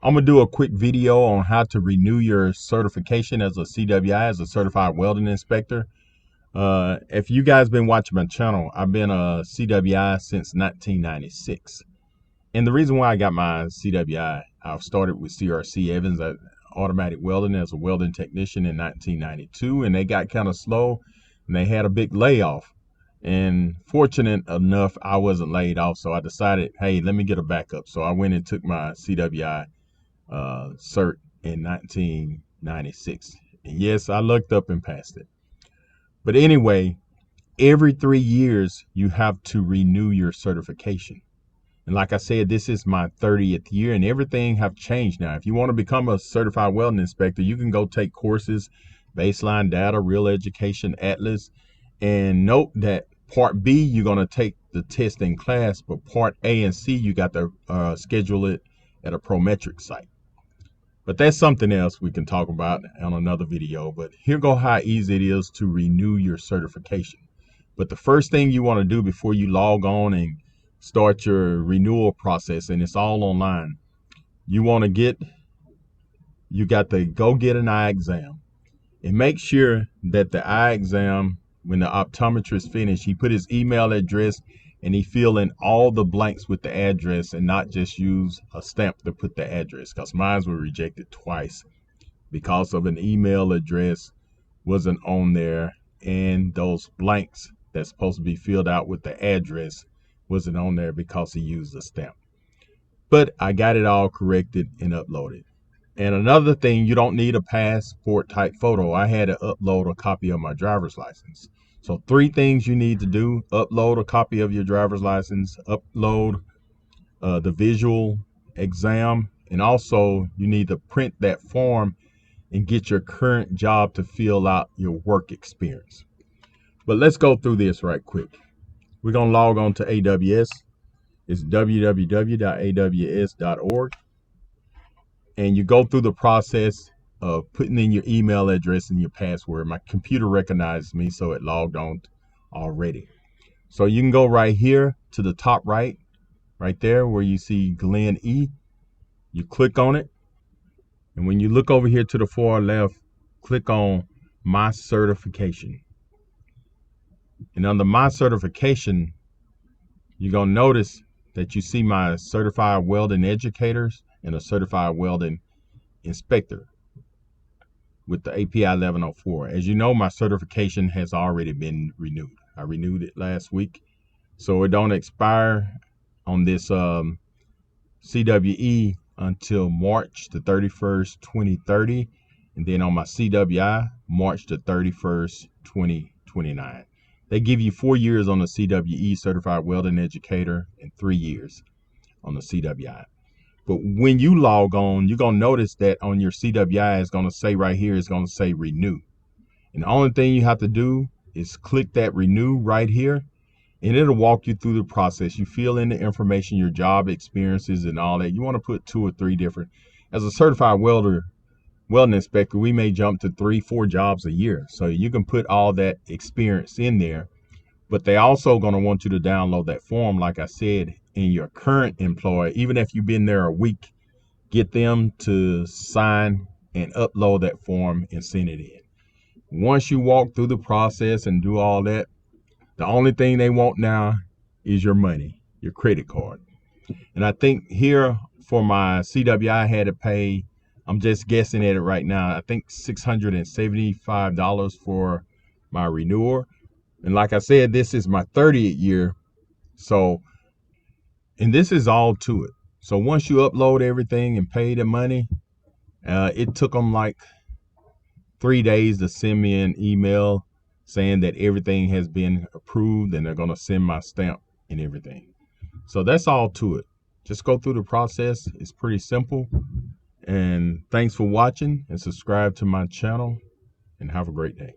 I'm gonna do a quick video on how to renew your certification as a CWI, as a certified welding inspector. If you guys been watching my channel, I've been a CWI since 1996. And the reason why I got my CWI, I started with CRC Evans at Automatic Welding as a welding technician in 1992, and they got kind of slow and they had a big layoff. And fortunate enough, I wasn't laid off, so I decided, hey, let me get a backup. So I went and took my CWI cert in 1996. And yes, I looked up and passed it. But anyway, every 3 years, you have to renew your certification. And like I said, this is my 30th year and everything have changed now. If you want to become a certified welding inspector, you can go take courses, baseline data, real education, atlas. And note that part B, you're going to take the test in class, but part A and C, you got to schedule it at a Prometric site. But that's something else we can talk about on another video. But here go how easy it is to renew your certification. But the first thing you want to do before you log on and start your renewal process, and it's all online, you got to go get an eye exam. And make sure that the eye exam, when the optometrist finished, he put his email address and he fill in all the blanks with the address and not just use a stamp to put the address, because mine were rejected twice because of an email address wasn't on there, and those blanks that's supposed to be filled out with the address wasn't on there because he used a stamp. But I got it all corrected and uploaded. And another thing, you don't need a passport type photo. I had to upload a copy of my driver's license. So 3 things you need to do: upload a copy of your driver's license, upload the visual exam, and also you need to print that form and get your current job to fill out your work experience. But let's go through this right quick. We're going to log on to AWS. It's www.aws.org. And you go through the process of putting in your email address and your password. My computer recognized me, so it logged on already. So you can go right here to the top right there where you see Glenn E. You click on it. And when you look over here to the far left, click on My Certification. And under My Certification, you're going to notice that you see my certified welding educators and a certified welding inspector with the API 1104. As you know, my certification has already been renewed. I renewed it last week, so it don't expire on this CWE until March the 31st, 2030, and then on my CWI, March the 31st, 2029. They give you 4 years on the CWE, certified welding educator, and 3 years on the CWI. But when you log on, you're going to notice that on your CWI, it's going to say right here, it's going to say renew. And the only thing you have to do is click that renew right here, and it'll walk you through the process. You fill in the information, your job experiences and all that. You want to put 2 or 3 different. As a certified welding inspector, we may jump to 3-4 jobs a year. So you can put all that experience in there. But they also going to want you to download that form, like I said, in your current employer. Even if you've been there a week, get them to sign and upload that form and send it in. Once you walk through the process and do all that, the only thing they want now is your money, your credit card. And I think here for my CWI, I had to pay, I'm just guessing at it right now, I think $675 for my renewal. And like I said, this is my 30th year. So, and this is all to it. So once you upload everything and pay the money, it took them like 3 days to send me an email saying that everything has been approved and they're going to send my stamp and everything. So that's all to it. Just go through the process. It's pretty simple. And thanks for watching, and subscribe to my channel, and have a great day.